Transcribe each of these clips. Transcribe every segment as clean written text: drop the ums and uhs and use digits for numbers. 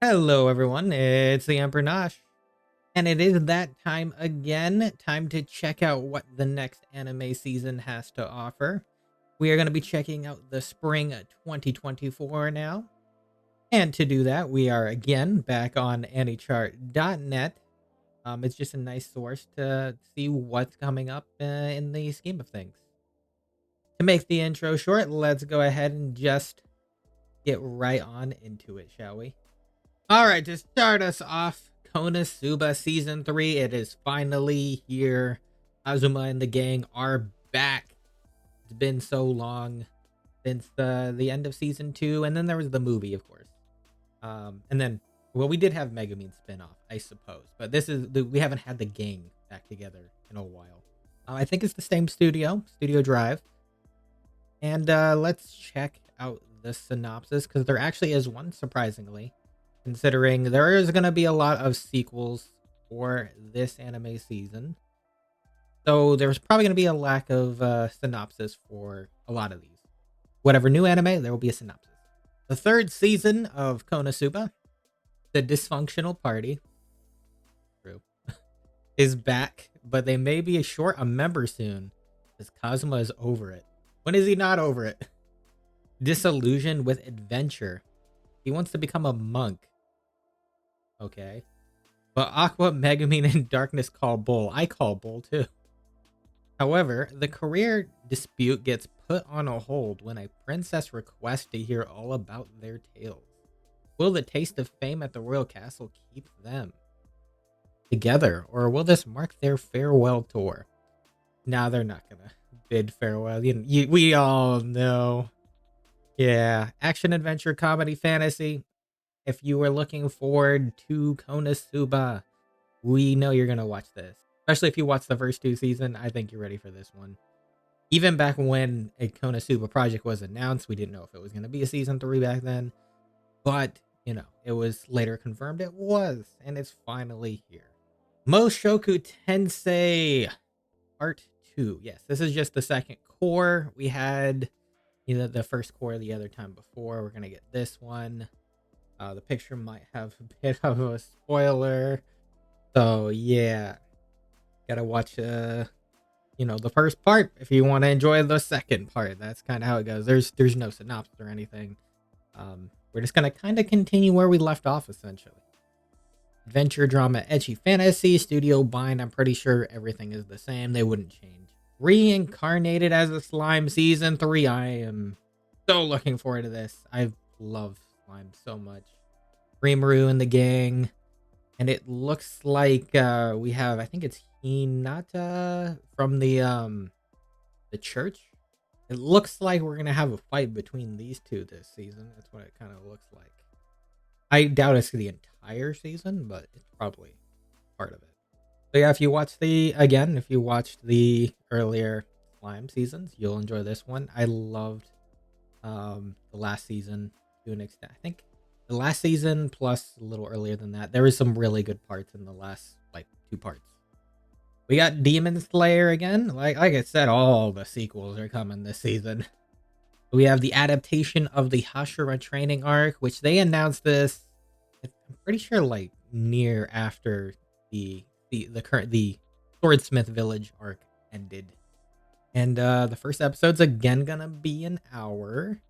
Hello, everyone. It's the Emperor Nosh, and it is that time again. Time to check out what the next anime season has to offer. We are going to be checking out the spring 2024 now. And to do that, we are again back on anychart.net. It's just a nice source to see what's coming up in the scheme of things. To make the intro short, let's go ahead and just get right on into it, shall we? All right, to start us off, Konosuba Season 3. It is finally here. Azuma and the gang are back. It's been so long since the end of Season 2. And then there was the movie, of course. And then, well, we did have Megumin spinoff, I suppose. But we haven't had the gang back together in a while. I think it's the same studio, Studio Drive. And let's check out the synopsis, because there actually is one, surprisingly, considering there is going to be a lot of sequels for this anime season. So there's probably going to be a lack of synopsis for a lot of these. Whatever new anime, there will be a synopsis. The third season of Konosuba, the dysfunctional party, true, is back, but they may be short a member soon, because Kazuma is over it. When is he not over it? Disillusioned with adventure. He wants to become a monk. Okay. But Aqua, Megumin, and Darkness call bull. I call bull too. However, the career dispute gets put on a hold when a princess requests to hear all about their tales. Will the taste of fame at the royal castle keep them together, or will this mark their farewell tour? Now they're not gonna bid farewell. We all know. Yeah, action, adventure, comedy, fantasy. If you were looking forward to Konosuba, we know you're gonna watch this. Especially if you watch the first two seasons, I think you're ready for this one. Even back when a Konosuba project was announced, we didn't know if it was gonna be a season 3 back then. But, it was later confirmed it was, and it's finally here. Moshoku Tensei Part 2. Yes, this is just the second core. We had the first core the other time before. We're gonna get this one. The picture might have a bit of a spoiler. So yeah, gotta watch the first part if you want to enjoy the second part. That's kind of how it goes. There's no synopsis or anything. We're just gonna kind of continue where we left off, essentially. Adventure, drama, edgy fantasy, studio bind. I'm pretty sure everything is the same. They wouldn't change. Reincarnated as a slime, season 3. I am so looking forward to this. I love slime so much. Rimuru and the gang. And it looks like we have, I think it's Hinata from the church. It looks like we're gonna have a fight between these two this season. That's what it kind of looks like. I doubt it's the entire season, but it's probably part of it. So yeah, if you watched the earlier slime seasons, you'll enjoy this one. I loved the last season to an extent. I think the last season plus a little earlier than that, there was some really good parts in the last two parts. We got Demon Slayer again. Like I said, all the sequels are coming this season. We have the adaptation of the Hashira training arc, which they announced this. I'm pretty sure near after the Swordsmith Village arc ended. And the first episode's again gonna be an hour.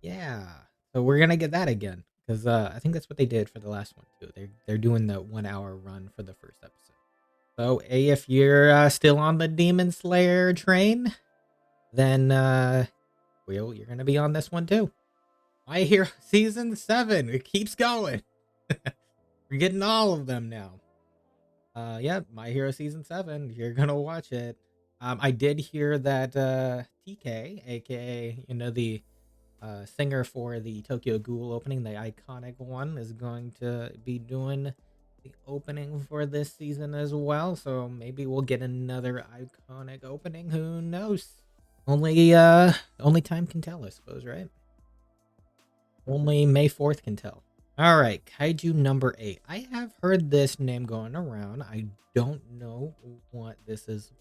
Yeah. So we're gonna get that again. Because I think that's what they did for the last one too. They're doing the 1 hour run for the first episode. So if you're still on the Demon Slayer train, then you're gonna be on this one too. My Hero season 7. It keeps going. We're getting all of them now. Yeah, My Hero season 7. You're gonna watch it. I did hear that TK, aka the singer for the Tokyo Ghoul opening, the iconic one, is going to be doing the opening for this season as well. So maybe we'll get another iconic opening. Who knows? Only time can tell, I suppose, right? Only May 4th can tell. All right, Kaiju number 8. I have heard this name going around. I don't know what this is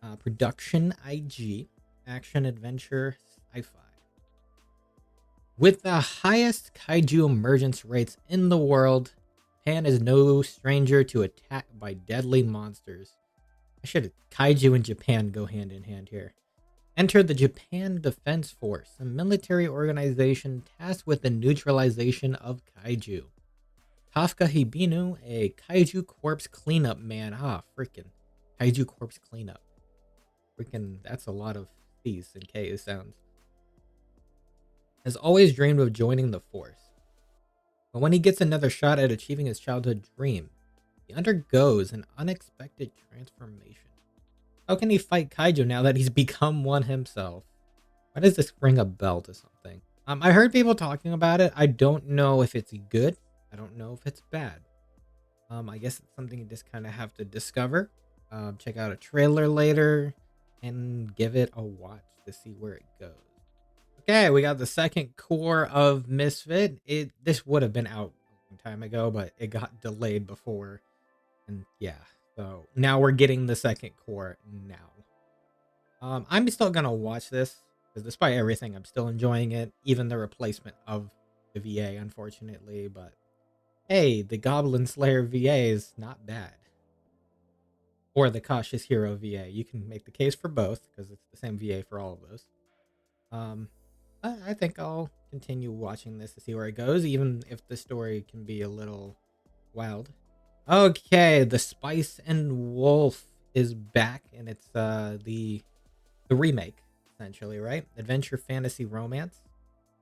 about. Production IG, action adventure sci-fi. With the highest kaiju emergence rates in the world, Japan is no stranger to attack by deadly monsters. Kaiju and Japan go hand in hand here. Enter the Japan Defense Force, a military organization tasked with the neutralization of kaiju. Kafka Hibinu, a kaiju corpse cleanup man. Freaking kaiju corpse cleanup. Freaking, that's a lot of C's and K's sounds. Has always dreamed of joining the force. But when he gets another shot at achieving his childhood dream, he undergoes an unexpected transformation. How can he fight kaiju now that he's become one himself? Why does this ring a bell to something? I heard people talking about it. I don't know if it's good. I don't know if it's bad. I guess it's something you just kind of have to discover. Check out a trailer later and give it a watch to see where it goes. Okay, we got the second core of Misfit. This would have been out a long time ago, but it got delayed before. And yeah, so now we're getting the second core now. I'm still gonna watch this because despite everything, I'm still enjoying it. Even the replacement of the VA, unfortunately. But hey, the Goblin Slayer VA is not bad. Or the Cautious Hero VA. You can make the case for both because it's the same VA for all of those. I think I'll continue watching this to see where it goes, even if the story can be a little wild. Okay, the Spice and Wolf is back, and it's the remake, essentially, right? Adventure fantasy romance.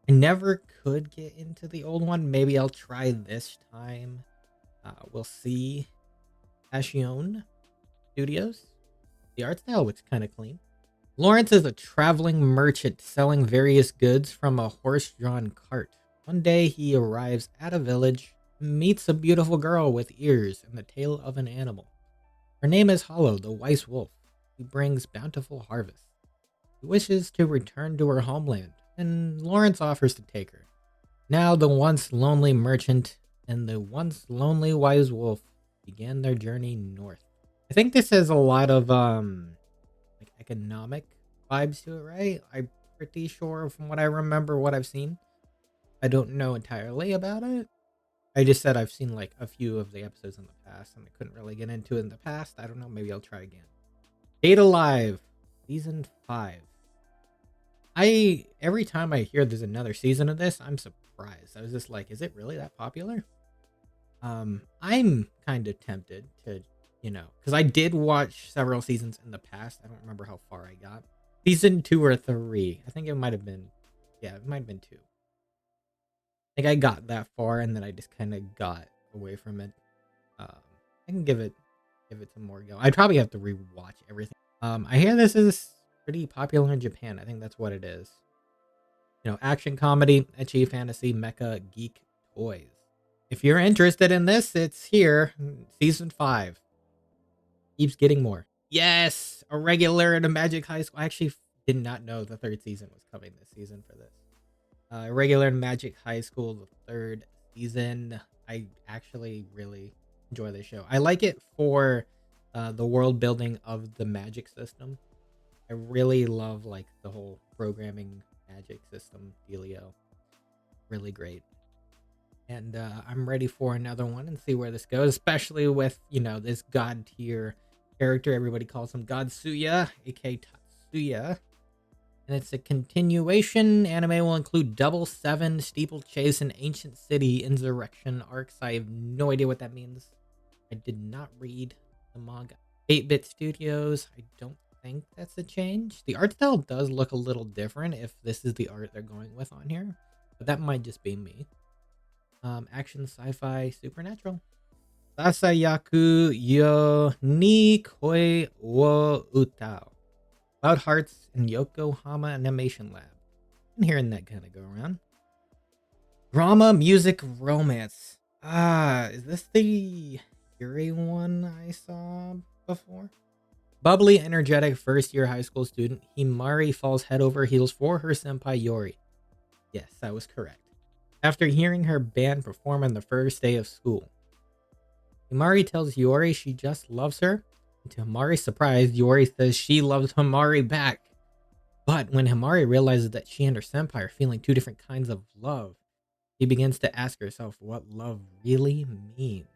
I never could get into the old one. Maybe I'll try this time. We'll see. Ashion Studios. The art style looks kind of clean. Lawrence is a traveling merchant selling various goods from a horse-drawn cart. One day he arrives at a village and meets a beautiful girl with ears and the tail of an animal. Her name is Hollow, the wise wolf, who brings bountiful harvests. He wishes to return to her homeland, and Lawrence offers to take her. Now the once lonely merchant and the once lonely wise wolf began their journey north. I think this has a lot of like economic vibes to it, right? I'm pretty sure from what I remember, what I've seen. I don't know entirely about it. I just said I've seen like a few of the episodes in the past and I couldn't really get into it in the past. I don't know, maybe I'll try again. Data Live, season 5. Every time I hear there's another season of this, I'm surprised. I was just like, is it really that popular? I'm kind of tempted to, because I did watch several seasons in the past. I don't remember how far I got. Season 2 or 3. I think it might have been, it might have been 2. I think I got that far and then I just kind of got away from it. I can give it some more go. I'd probably have to rewatch everything. I hear this is pretty popular in Japan. I think that's what it is. Action comedy, ecchi fantasy, mecha, geek toys. If you're interested in this, it's here. Season 5. Keeps getting more. Yes! A regular in a Magic High School. I actually did not know the 3rd season was coming this season for this. Regular in Magic High School, the 3rd season. I actually really enjoy this show. I like it for the world building of the magic system. I really love like the whole programming magic system dealio. Really great. And I'm ready for another one and see where this goes, especially with, this god tier character. Everybody calls him God Suya, aka Tatsuya. And it's a continuation. Anime will include Double Seven, Steeplechase, and Ancient City Insurrection arcs. I have no idea what that means. I did not read the manga. 8-Bit Studios. I don't think that's a change. The art style does look a little different if this is the art they're going with on here. But that might just be me. Action, sci-fi, supernatural. Sasayaku yo ni koi wo utao. Loud Hearts in Yokohama Animation Lab. I'm hearing that kind of go around. Drama, music, romance. Is this the Yuri one I saw before? Bubbly, energetic first-year high school student Himari falls head over heels for her senpai Yuri. Yes, that was correct. After hearing her band perform on the first day of school, Himari tells Yuri she just loves her. And to Himari's surprise, Yuri says she loves Himari back. But when Himari realizes that she and her senpai are feeling two different kinds of love, she begins to ask herself what love really means.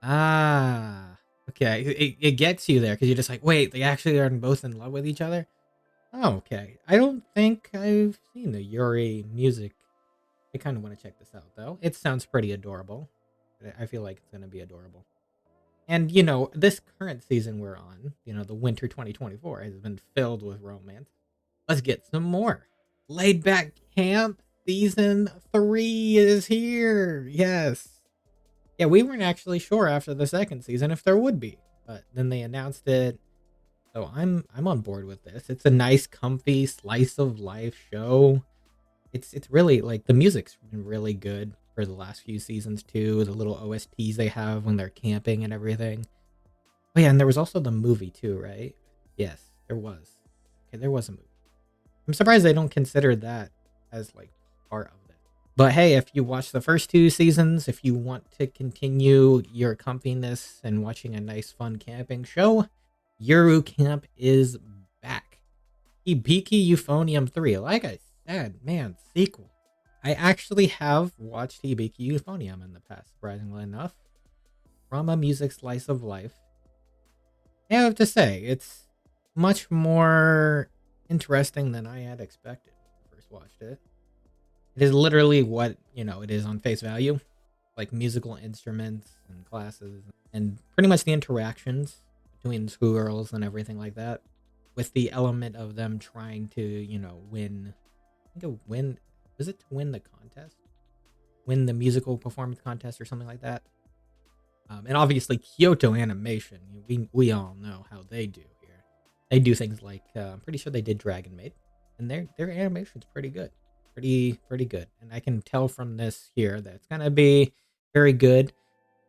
Ah, okay. It gets you there because you're just like, wait, they actually are both in love with each other? Oh, okay. I don't think I've seen the Yuri music. I kind of want to check this out, though. It sounds pretty adorable. I feel like it's going to be adorable. And, this current season we're on, the winter 2024, has been filled with romance. Let's get some more. Laid Back Camp season 3 is here. Yes. Yeah, we weren't actually sure after the second season if there would be, but then they announced it. So I'm on board with this. It's a nice, comfy slice of life show. It's really like the music's been really good for the last few seasons too. The little OSTs they have when they're camping and everything. Oh yeah, and there was also the movie too, right? Yes, there was. Okay, there was a movie. I'm surprised they don't consider that as like part of it. But hey, if you watch the first 2 seasons, if you want to continue your comfiness and watching a nice fun camping show, Yuru Camp is back. Hibiki Euphonium 3. Like I said, man, sequel. I actually have watched Hibiki Euphonium in the past, surprisingly enough. From a music slice of life. I have to say, it's much more interesting than I had expected when I first watched it. It is literally what, it is on face value. Like musical instruments and classes and pretty much the interactions between the schoolgirls and everything like that. With the element of them trying to, win. I think a win. Was it to win the contest? Win the musical performance contest or something like that? And obviously Kyoto Animation, we all know how they do here. They do things like I'm pretty sure they did Dragon Maid, and their animation's pretty good, pretty good. And I can tell from this here that it's gonna be very good.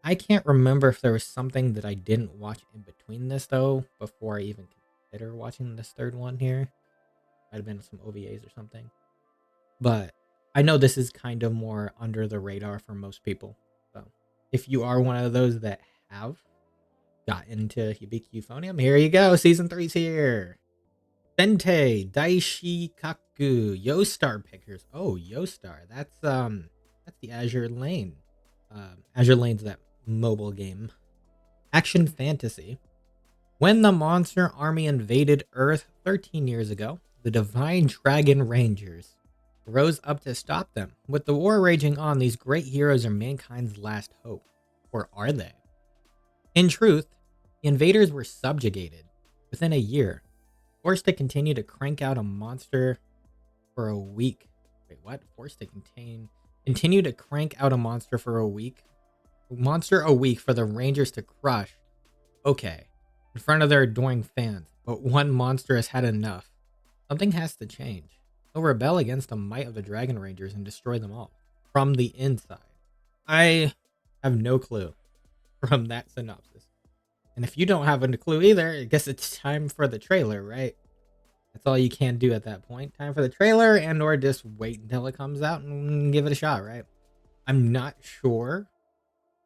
I can't remember if there was something that I didn't watch in between this though before I even consider watching this third one here. Might have been some OVAs or something, but I know this is kind of more under the radar for most people. So if you are one of those that have got into Hibiki Euphonium, here you go. Season 3's here. Sente Daishi Kaku Yostar Pictures. Oh, Yostar. That's the Azure Lane. Azure Lane's that mobile game. Action fantasy. When the monster army invaded Earth 13 years ago, the Divine Dragon Rangers rose up to stop them. With the war raging on, these great heroes are mankind's last hope. Or are they? In truth, the invaders were subjugated within a year, forced to continue to crank out a monster for a week. Wait, what? Forced to continue to crank out a monster for a week? Monster a week for the Rangers to crush. Okay, in front of their adoring fans, but one monster has had enough. Something has to change. He'll rebel against the might of the Dragon Rangers and destroy them all from the inside. I have no clue from that synopsis. And if you don't have a clue either, I guess it's time for the trailer, right? That's all you can do at that point. Time for the trailer and or just wait until it comes out and give it a shot, right? I'm not sure.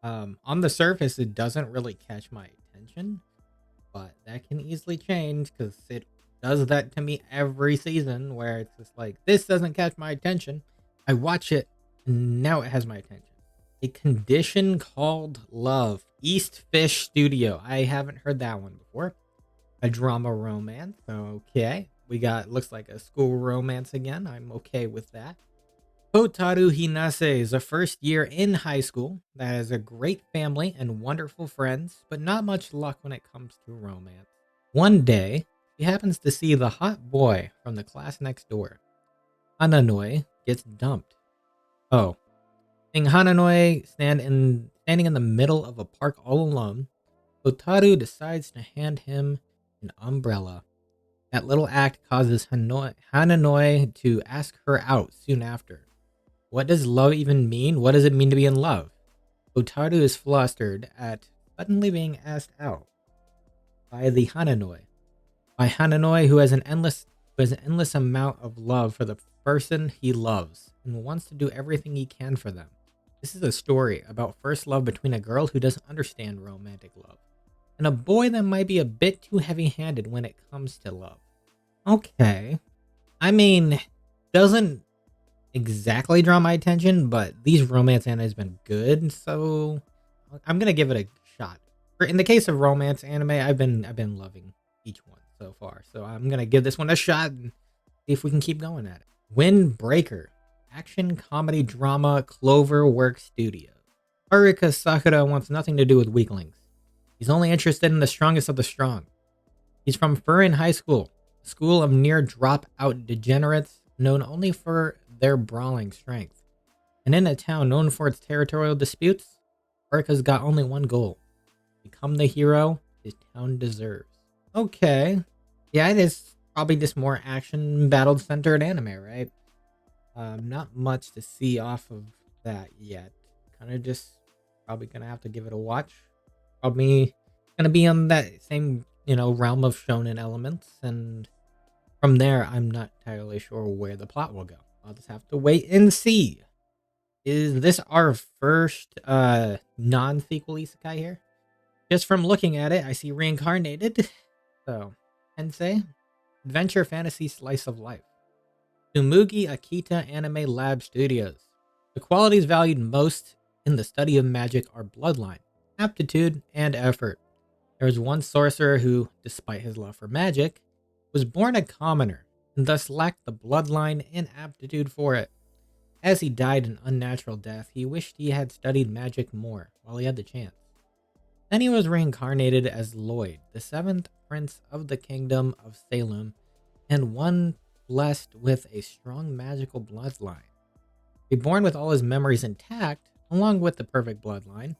On the surface, it doesn't really catch my attention, but that can easily change because it does that to me every season where it's just like, this doesn't catch my attention. I watch it and now it has my attention. A Condition Called Love. East Fish Studio. I haven't heard that one before. A drama romance. Okay. We got, looks like a school romance again. I'm okay with that. Hotaru Hinase is a first year in high school that has a great family and wonderful friends, but not much luck when it comes to romance. One day, he happens to see the hot boy from the class next door. Hananoi gets dumped. Oh. Seeing Hananoi standing in the middle of a park all alone, Hotaru decides to hand him an umbrella. That little act causes Hananoi to ask her out soon after. What does love even mean? What does it mean to be in love? Hotaru is flustered at suddenly being asked out by the Hananoi. By Hananoi, who has an endless amount of love for the person he loves and wants to do everything he can for them. This is a story about first love between a girl who doesn't understand romantic love and a boy that might be a bit too heavy-handed when it comes to love. Okay. I mean, doesn't exactly draw my attention, but these romance anime has been good, so I'm gonna give it a shot. In the case of romance anime, I've been loving each one so far, so I'm gonna give this one a shot and see if we can keep going at it. Windbreaker, action comedy drama, Cloverwork Studio. Haruka Sakura wants nothing to do with weaklings. He's only interested in the strongest of the strong. He's from Furin High School, a school of near dropout degenerates known only for their brawling strength. And in a town known for its territorial disputes, Haruka's got only one goal: become the hero his town deserves. Okay. Yeah, it is probably just more action battle centered anime, right? Not much to see off of that yet. Kind of just probably gonna have to give it a watch. Probably gonna be on that same, realm of shonen elements, and from there, I'm not entirely sure where the plot will go. I'll just have to wait and see. Is this our first non-sequel isekai here? Just from looking at it, I see reincarnated. So, Tensei, adventure fantasy slice of life. Tsumugi Akita Anime Lab Studios. The qualities valued most in the study of magic are bloodline, aptitude, and effort. There was one sorcerer who, despite his love for magic, was born a commoner and thus lacked the bloodline and aptitude for it. As he died an unnatural death, he wished he had studied magic more while he had the chance. Then he was reincarnated as Lloyd, the seventh prince of the kingdom of Salem, and one blessed with a strong magical bloodline. Reborn with all his memories intact, along with the perfect bloodline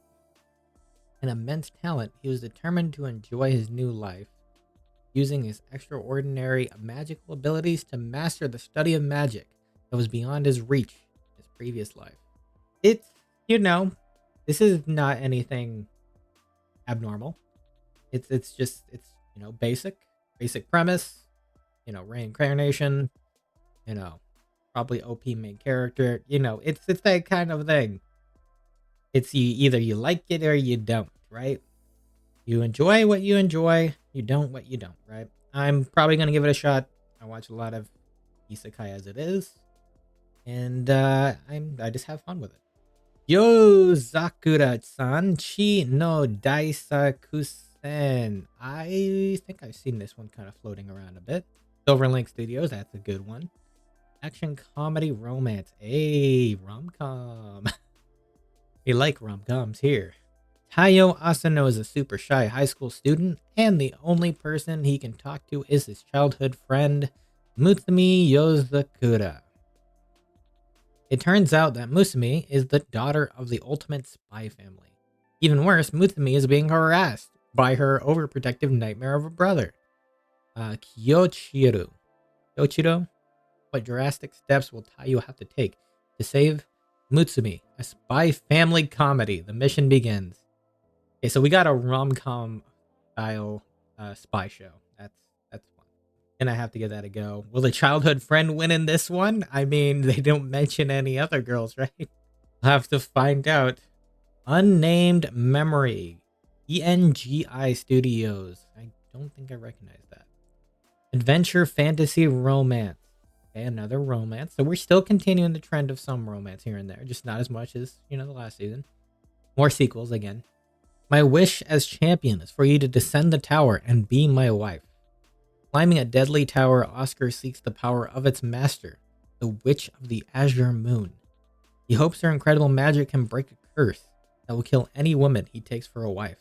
and immense talent, he was determined to enjoy his new life, using his extraordinary magical abilities to master the study of magic that was beyond his reach in his previous life. It's, this is not anything abnormal. It's basic premise, reincarnation, you know, probably OP main character, it's that kind of thing. It's either you like it or you don't, right? You enjoy what you enjoy, you don't what you don't, right? I'm probably gonna give it a shot. I watch a lot of isekai as it is, and I just have fun with it. Yo Zakura-san Chi no Daisakusen. I think I've seen this one kind of floating around a bit. Silverlink Studios, that's a good one. Action comedy romance. Hey, rom-com. We like rom-coms here. Tayo Asano is a super shy high school student, and the only person he can talk to is his childhood friend, Mutsumi Yozakura. It turns out that Mutsumi is the daughter of the ultimate spy family. Even worse, Mutsumi is being harassed by her overprotective nightmare of a brother, Kyochiro. Kyochiro? What drastic steps will Tayo have to take to save Mutsumi? A spy family comedy. The mission begins. Okay, so we got a rom-com style spy show. That's fun. And I have to give that a go. Will the childhood friend win in this one? I mean, they don't mention any other girls, right? I'll have to find out. Unnamed Memory. ENGI Studios. I don't think I recognize that. Adventure Fantasy Romance. Okay, another romance. So we're still continuing the trend of some romance here and there. Just not as much as, the last season. More sequels again. My wish as champion is for you to descend the tower and be my wife. Climbing a deadly tower, Oscar seeks the power of its master, the Witch of the Azure Moon. He hopes her incredible magic can break a curse that will kill any woman he takes for a wife.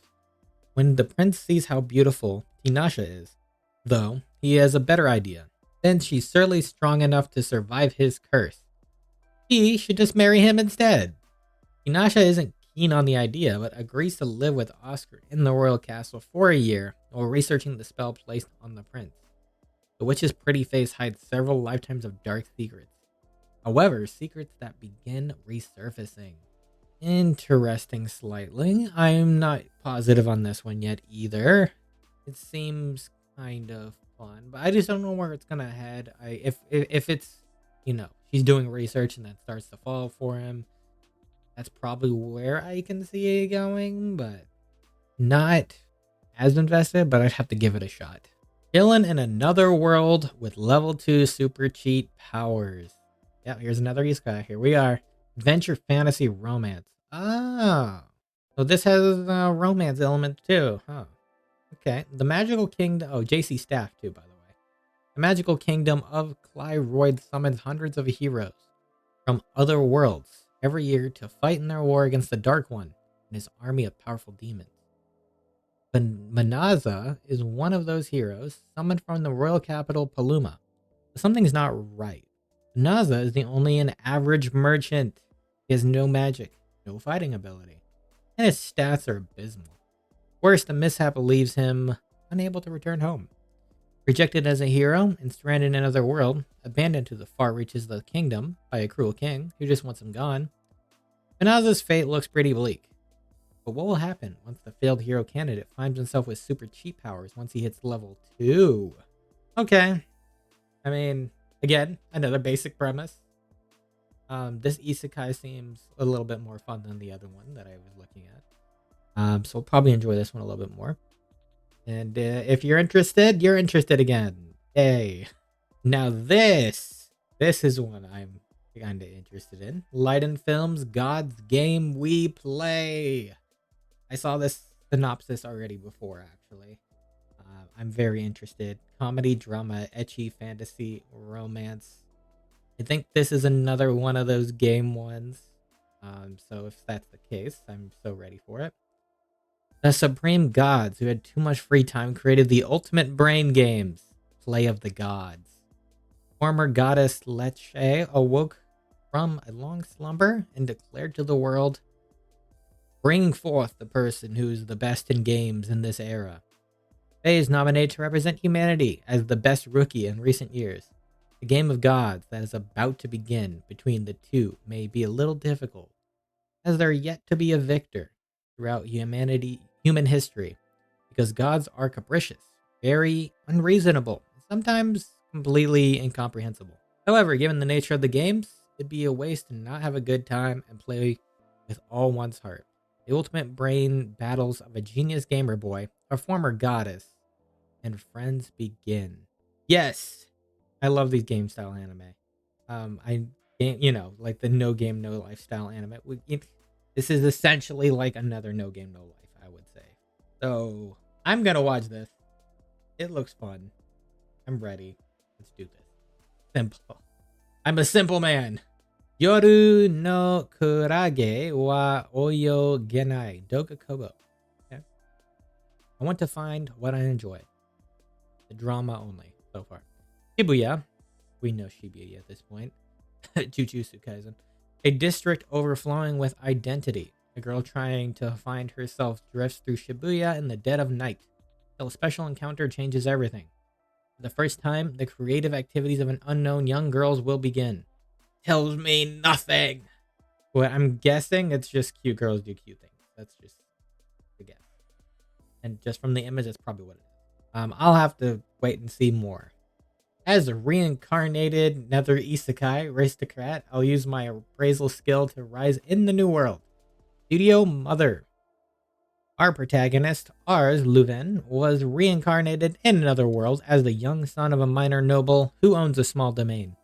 When the prince sees how beautiful Tinasha is, though, he has a better idea. Then she's certainly strong enough to survive his curse. He should just marry him instead. Tinasha isn't keen on the idea, but agrees to live with Oscar in the royal castle for a year while researching the spell placed on the prince. The witch's pretty face hides several lifetimes of dark secrets. However, secrets that begin resurfacing. Interesting slightly. I'm not positive on this one yet either. It seems kind of fun, but I just don't know where it's gonna head. If it's, she's doing research and then starts to fall for him, that's probably where I can see it going, but not as invested, but I'd have to give it a shot. Chilling in another world with level 2 super cheat powers. Yeah, here's another isekai. Here we are. Adventure fantasy romance. Ah. So this has a romance element too, huh? Okay. The magical kingdom. Oh, JC Staff too, by the way. The magical kingdom of Clyroid summons hundreds of heroes from other worlds every year to fight in their war against the Dark One and his army of powerful demons. But Manaza is one of those heroes summoned from the royal capital, Paluma. But something's not right. Manaza is the only an average merchant. He has no magic, no fighting ability, and his stats are abysmal. Worse, the mishap leaves him unable to return home. Rejected as a hero and stranded in another world, abandoned to the far reaches of the kingdom by a cruel king who just wants him gone, Manaza's fate looks pretty bleak. But what will happen once the failed hero candidate finds himself with super cheat powers once he hits level 2? Okay. I mean, again, another basic premise. This isekai seems a little bit more fun than the other one that I was looking at. So I'll probably enjoy this one a little bit more. And if you're interested again. Hey. Now this is one I'm kind of interested in. Leiden Films' God's Game We Play. I saw this synopsis already before, actually. I'm very interested. Comedy, drama, ecchi, fantasy, romance. I think this is another one of those game ones. So if that's the case, I'm so ready for it. The supreme gods who had too much free time created the ultimate brain games, Play of the Gods. Former goddess Lecce awoke from a long slumber and declared to the world, bring forth the person who's the best in games in this era. Faye is nominated to represent humanity as the best rookie in recent years. The game of gods that is about to begin between the two may be a little difficult, as there yet to be a victor throughout human history, because gods are capricious, very unreasonable, sometimes completely incomprehensible. However, given the nature of the games, it'd be a waste to not have a good time and play with all one's heart. The ultimate brain battles of a genius gamer boy, a former goddess, and friends begin. Yes, I love these game style anime. Like the no game no life style anime. This is essentially like another no game no life, I would say. So I'm gonna watch this. It looks fun. I'm ready. Let's do this. Simple. I'm a simple man. Yoru no kurage wa oyo genai doga kobo. Okay. I want to find what I enjoy. The drama only so far. Shibuya. We know Shibuya at this point. Jujutsu Kaisen. A district overflowing with identity. A girl trying to find herself drifts through Shibuya in the dead of night, till a special encounter changes everything. For the first time, the creative activities of an unknown young girls will begin. Tells me nothing. Well, I'm guessing it's just cute girls do cute things. That's just a guess. And just from the image, that's probably what it is. I'll have to wait and see more. As a reincarnated nether isekai aristocrat, I'll use my appraisal skill to rise in the new world. Studio Mother. Our protagonist, Ars Leuven, was reincarnated in another world as the young son of a minor noble who owns a small domain.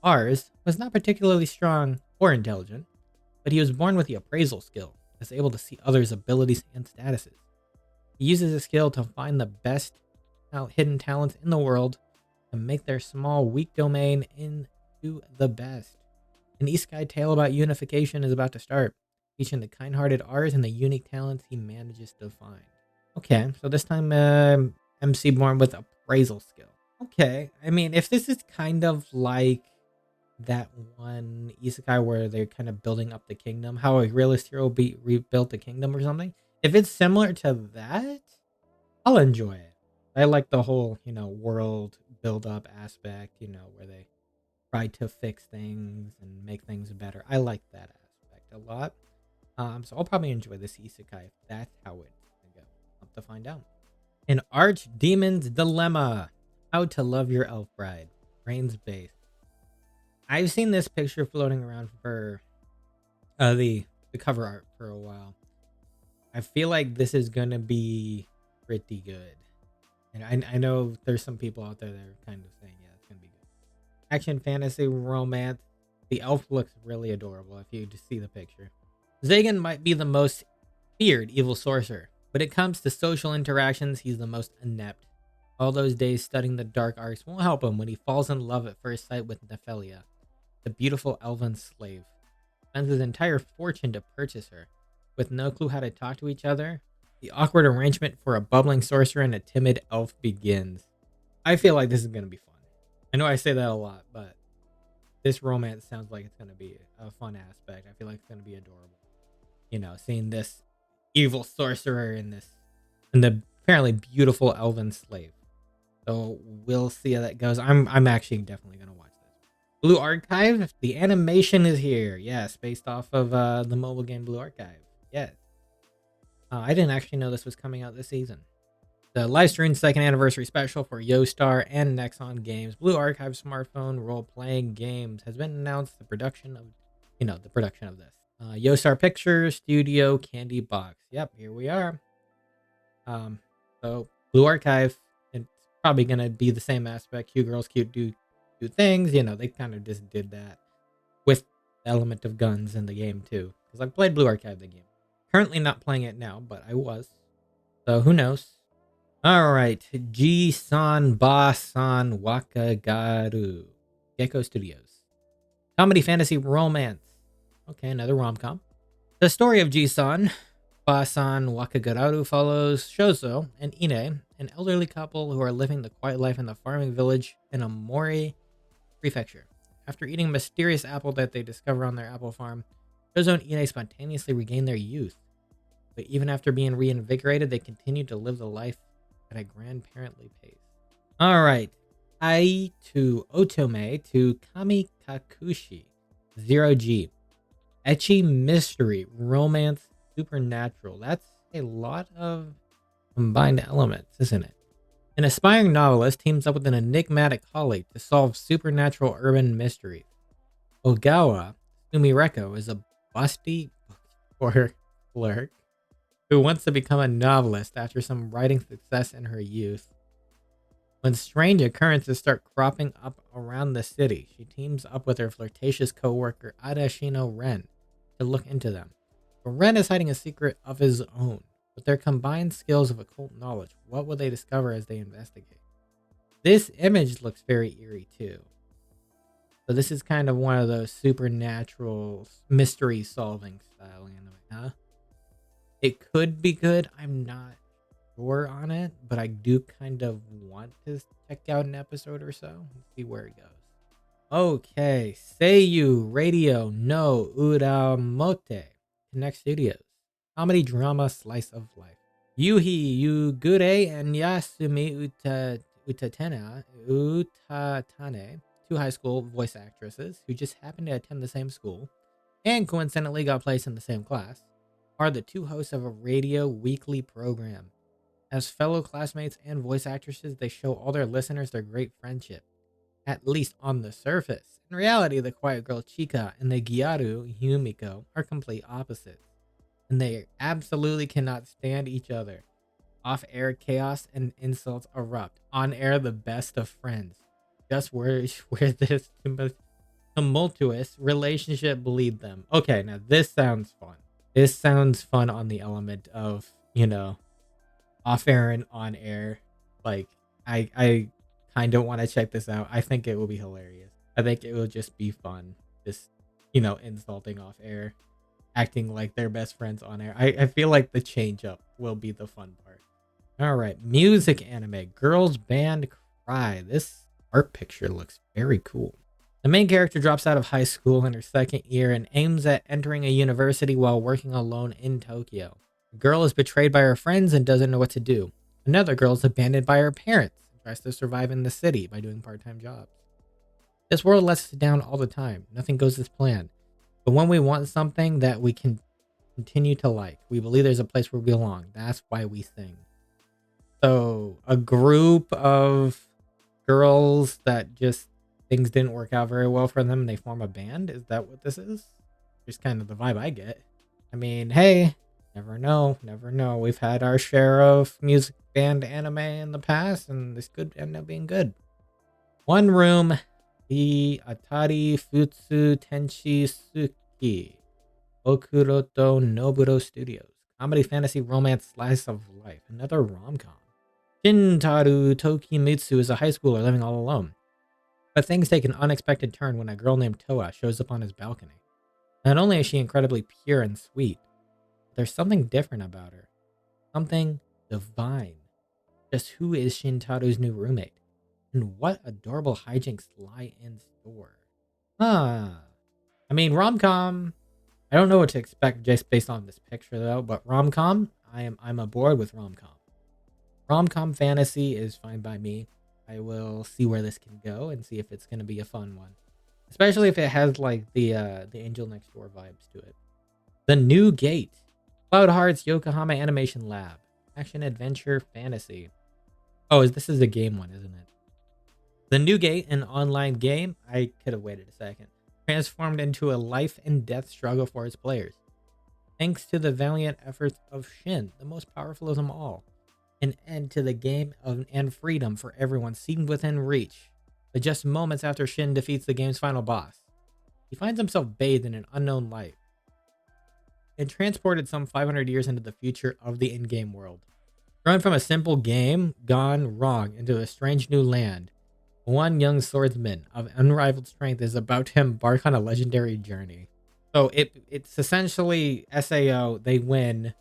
Ars was not particularly strong or intelligent, but he was born with the appraisal skill, that's able to see others' abilities and statuses. He uses his skill to find the best hidden talents in the world to make their small, weak domain into the best. An isekai tale about unification is about to start, featuring the kind-hearted Ars and the unique talents he manages to find. Okay, so this time MC born with appraisal skill. Okay, I mean, if this is kind of like that one isekai where they're kind of building up the kingdom, how a realist hero rebuilt the kingdom or something, if it's similar to that, I'll enjoy it. I like the whole, world build up aspect, where they try to fix things and make things better. I like that aspect a lot. So I'll probably enjoy this isekai if that's how it's gonna go. I'll have to find out. An Archdemon's Dilemma. How to Love Your Elf Bride. Brains based. I've seen this picture floating around for the cover art for a while. I feel like this is gonna be pretty good. And I know there's some people out there that are kind of saying, yeah, it's gonna be good. Action, fantasy, romance. The elf looks really adorable if you just see the picture. Zagan might be the most feared evil sorcerer, but it comes to social interactions, he's the most inept. All those days studying the dark arts won't help him when he falls in love at first sight with Nephelia, the beautiful elven slave. Spends his entire fortune to purchase her. With no clue how to talk to each other, the awkward arrangement for a bubbling sorcerer and a timid elf begins. I feel like this is going to be fun. I know I say that a lot, but this romance sounds like it's going to be a fun aspect. I feel like it's going to be adorable. You know, seeing this evil sorcerer and the apparently beautiful elven slave. So we'll see how that goes. I'm actually definitely gonna watch this. Blue Archive, the animation is here. Yes, based off of the mobile game Blue Archive. Yes. I didn't actually know this was coming out this season. The live stream second anniversary special for YoStar and Nexon Games, Blue Archive smartphone role-playing games has been announced. The production of this. YoStar Pictures Studio Candy Box. Yep, here we are. So Blue Archive, it's probably gonna be the same aspect. Cute girls, cute do things. You know, they kind of just did that with the element of guns in the game too. Because I've played Blue Archive the game. Currently not playing it now, but I was. So who knows? All right, Ji-san Ba-san Wakagaru, Gecko Studios, comedy, fantasy, romance. Okay, another rom-com. The story of Ji-san Ba-san Wakagaru follows Shozo and Ine, an elderly couple who are living the quiet life in the farming village in Amori Prefecture. After eating a mysterious apple that they discover on their apple farm, Shozo and Ine spontaneously regain their youth. But even after being reinvigorated, they continue to live the life at a grandparently pace. Alright. Ai to Otome to Kamikakushi. 0G. Ecchi mystery, romance, supernatural. That's a lot of combined elements, isn't it? An aspiring novelist teams up with an enigmatic colleague to solve supernatural urban mysteries. Ogawa Sumireko is a busty bookstore clerk who wants to become a novelist after some writing success in her youth. When strange occurrences start cropping up around the city, she teams up with her flirtatious co-worker Adashino Ren to look into them. But Ren is hiding a secret of his own. With their combined skills of occult knowledge, what will they discover as they investigate? This image looks very eerie too. So this is kind of one of those supernatural mystery solving style anime, huh? It could be good. I'm not sure on it, but I do kind of want to check out an episode or so and see where it goes. Okay, Seiyu Radio no Uramote, Connect Studios, comedy drama slice of life. Yuhi Yugure and Yasumi Utatane, two high school voice actresses who just happened to attend the same school and coincidentally got placed in the same class, are the two hosts of a radio weekly program. As fellow classmates and voice actresses, they show all their listeners their great friendship, at least on the surface. In reality, the quiet girl Chika and the Gyaru Yumiko are complete opposites, and they absolutely cannot stand each other. Off-air chaos and insults erupt. On air, the best of friends. Just where this tumultuous relationship lead them. Okay, now this sounds fun. This sounds fun on the element of, off air and on air. Like, I kind of want to check this out. I think it will be hilarious. I think it will just be fun. Just, insulting off air, acting like they're best friends on air. I feel like the change up will be the fun part. All right, music anime, Girls Band Cry. This art picture looks very cool. The main character drops out of high school in her second year and aims at entering a university while working alone in Tokyo. A girl is betrayed by her friends and doesn't know what to do. Another girl is abandoned by her parents and tries to survive in the city by doing part-time jobs. This world lets us down all the time. Nothing goes as planned. But when we want something that we can continue to like, we believe there's a place where we belong. That's why we sing. So a group of girls that just things didn't work out very well for them and they form a band. Is that what this is? Just kind of the vibe I get. I mean, hey, never know. We've had our share of music banned anime in the past, and this could end up being good. One Room, the Atari Futsu Tenshi Suki, Okuroto Noburo Studios. Comedy, fantasy, romance, slice of life. Another rom-com. Shintaro Tokimitsu is a high schooler living all alone. But things take an unexpected turn when a girl named Toa shows up on his balcony. Not only is she incredibly pure and sweet, but there's something different about her. Something divine. Just who is Shintaro's new roommate? And what adorable hijinks lie in store? I mean, rom-com. I don't know what to expect just based on this picture though, but rom-com, I'm aboard with rom-com. Rom-com fantasy is fine by me. I will see where this can go and see if it's going to be a fun one. Especially if it has like the Angel Next Door vibes to it. The New Gate. Cloud Hearts Yokohama Animation Lab. Action adventure fantasy. Oh, this is a game one, isn't it? The New Gate, an online game. I could have waited a second. Transformed into a life and death struggle for its players. Thanks to the valiant efforts of Shin, the most powerful of them all. An end to the game and freedom for everyone seemed within reach. But just moments after Shin defeats the game's final boss, he finds himself bathed in an unknown light and transported some 500 years into the future of the in-game world. Growing from a simple game gone wrong into a strange new land, one young swordsman of unrivaled strength is about to embark on a legendary journey. So it's essentially SAO, they win,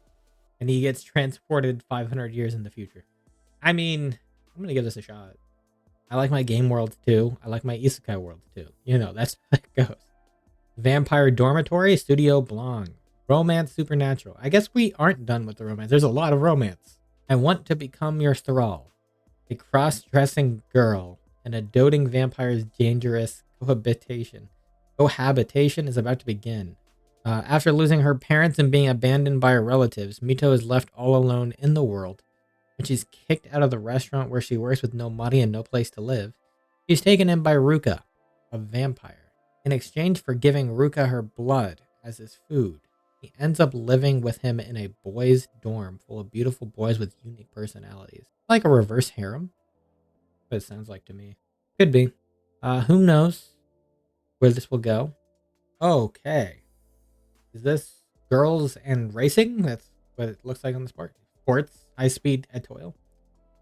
and he gets transported 500 years in the future. I mean, I'm going to give this a shot. I like my game worlds too. I like my isekai worlds too. You know, that's how it goes. Vampire Dormitory, Studio Blanc. Romance Supernatural. I guess we aren't done with the romance. There's a lot of romance. I Want to Become Your Thrall. A cross-dressing girl and a doting vampire's dangerous cohabitation is about to begin. After losing her parents and being abandoned by her relatives, Mito is left all alone in the world. When she's kicked out of the restaurant where she works with no money and no place to live, she's taken in by Ruka, a vampire. In exchange for giving Ruka her blood as his food, he ends up living with him in a boys' dorm full of beautiful boys with unique personalities. Like a reverse harem? What it sounds like to me. Could be. Who knows where this will go? Okay. Is this girls and racing? That's what it looks like on the sports, high-speed at toil.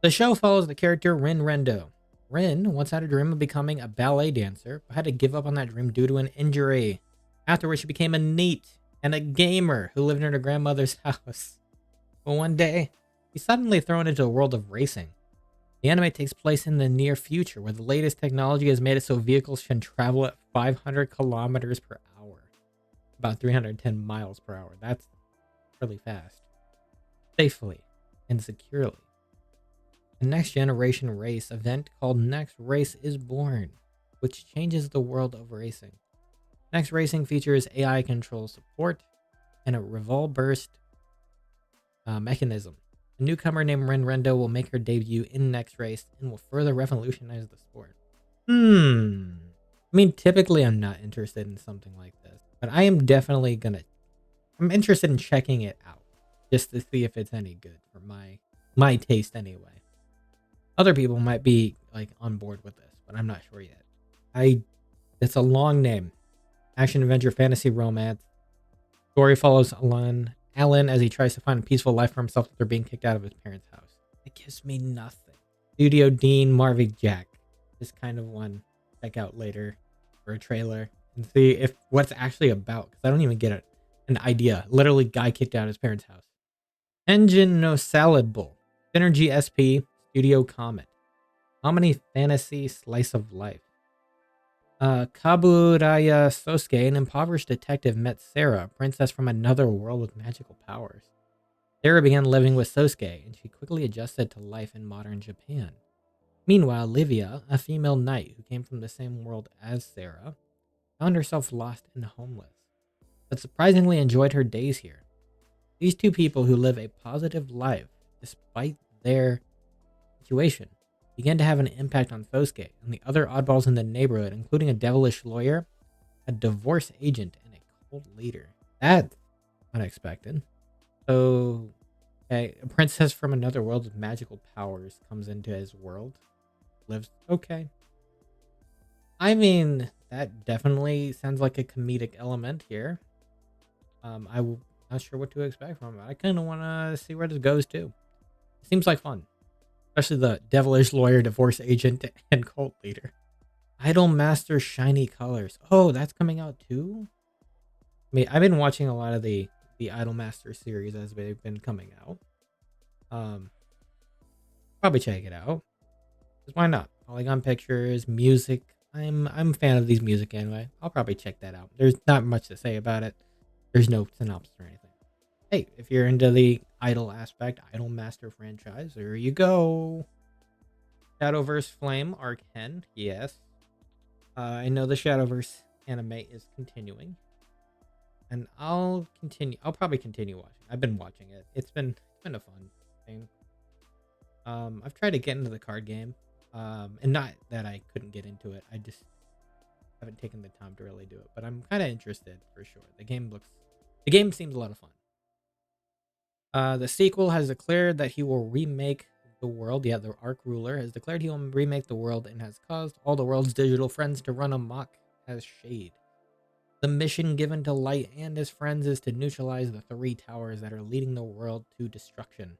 The show follows the character Rin Rendo. Rin once had a dream of becoming a ballet dancer, but had to give up on that dream due to an injury. Afterwards, she became a NEET and a gamer who lived in her grandmother's house. But one day, she's suddenly thrown into a world of racing. The anime takes place in the near future, where the latest technology has made it so vehicles can travel at 500 kilometers per hour. About 310 miles per hour. That's really fast. Safely and securely. A next generation race event called Next Race is born, which changes the world of racing. Next Racing features AI control support and a revolve burst mechanism. A newcomer named Ren Rendo will make her debut in Next Race and will further revolutionize the sport. I mean, typically I'm not interested in something like this, but I am definitely I'm interested in checking it out just to see if it's any good for my taste anyway. Other people might be like on board with this, but I'm not sure yet. It's a long name. Action, adventure, fantasy, romance. Story follows Alan as he tries to find a peaceful life for himself after being kicked out of his parents' house. It gives me nothing. Studio Dean Marvig Jack. This kind of one. Check out later for a trailer and see if what's actually about, because I don't even get an idea. Literally, guy kicked out of his parents' house. Engine No Salad Bowl. Synergy SP. Studio Comet. Comedy fantasy slice of life. Kaburaya Sosuke, an impoverished detective, met Sarah, a princess from another world with magical powers. Sarah began living with Sosuke, and she quickly adjusted to life in modern Japan. Meanwhile, Livia, a female knight who came from the same world as Sarah, found herself lost and homeless, but surprisingly enjoyed her days here. These two people who live a positive life despite their situation began to have an impact on Sosuke and the other oddballs in the neighborhood, including a devilish lawyer, a divorce agent, and a cult leader. That's unexpected. So, Okay, a princess from another world with magical powers comes into his world. Lives. Okay. I mean, that definitely sounds like a comedic element here. I'm not sure what to expect from it. I kind of want to see where this goes too. It seems like fun, especially the devilish lawyer, divorce agent, and cult leader. Idol Master Shiny Colors. Oh, that's coming out too. I mean, I've been watching a lot of the Idol Master series as they've been coming out. Um, Probably check it out. 'Cause why not? Polygon pictures, music. I'm a fan of these music anyway. I'll probably check that out. There's not much to say about it. There's no synopsis or anything. Hey, if you're into the Idol aspect, Idol Master franchise, there you go. Shadowverse Flame Arc 10. Yes. I know the Shadowverse anime is continuing. And I'll continue. I'll probably continue watching. I've been watching it. It's been a fun thing. I've tried to get into the card game. And not that I couldn't get into it. I just haven't taken the time to really do it. But I'm kind of interested for sure. The game seems a lot of fun. The sequel has declared that he will remake the world. Yeah, the Arc Ruler has declared he will remake the world and has caused all the world's digital friends to run amok as Shade. The mission given to Light and his friends is to neutralize the three towers that are leading the world to destruction.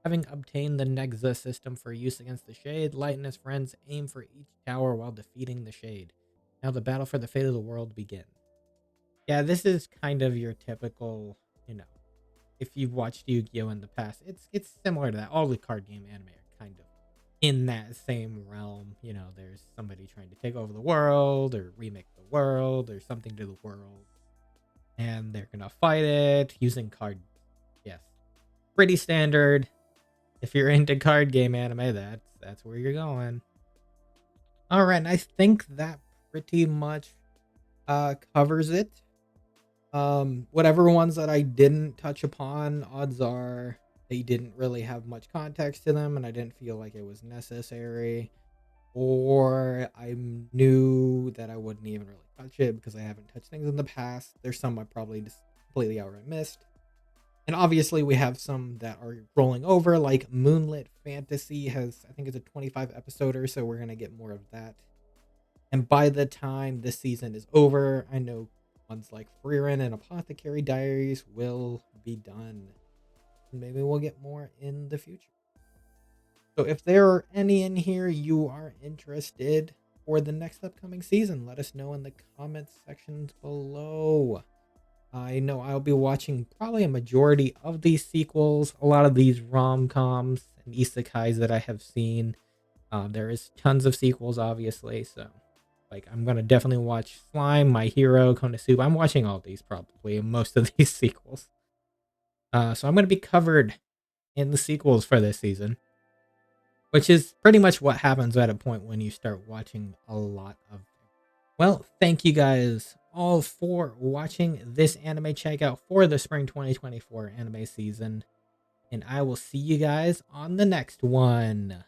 Having obtained the Nexa system for use against the Shade, Light and his friends aim for each tower while defeating the Shade. Now the battle for the fate of the world begins. Yeah, this is kind of your typical, you know, if you've watched Yu-Gi-Oh in the past, it's similar to that. All the card game anime are kind of in that same realm. You know, there's somebody trying to take over the world or remake the world or something to the world, and they're gonna fight it using cards. Yes, pretty standard. If you're into card game anime, that's where you're going. All right, and I think that pretty much covers it. Whatever ones that I didn't touch upon, odds are they didn't really have much context to them, and I didn't feel like it was necessary, or I knew that I wouldn't even really touch it because I haven't touched things in the past. There's some I probably just completely outright missed. And obviously we have some that are rolling over, like Moonlit Fantasy has, I think it's a 25 episode or so. We're going to get more of that. And by the time this season is over, I know ones like Freerin and Apothecary Diaries will be done. And maybe we'll get more in the future. So if there are any in here you are interested for the next upcoming season, let us know in the comments sections below. I know I'll be watching probably a majority of these sequels, a lot of these rom-coms and isekais that I have seen. There is tons of sequels, obviously, so like I'm gonna definitely watch Slime, My Hero, Konosuba. I'm watching all these probably, most of these sequels. So I'm gonna be covered in the sequels for this season, which is pretty much what happens at a point when you start watching a lot of. Well, thank you guys all for watching this anime checkout for the spring 2024 anime season, and I will see you guys on the next one.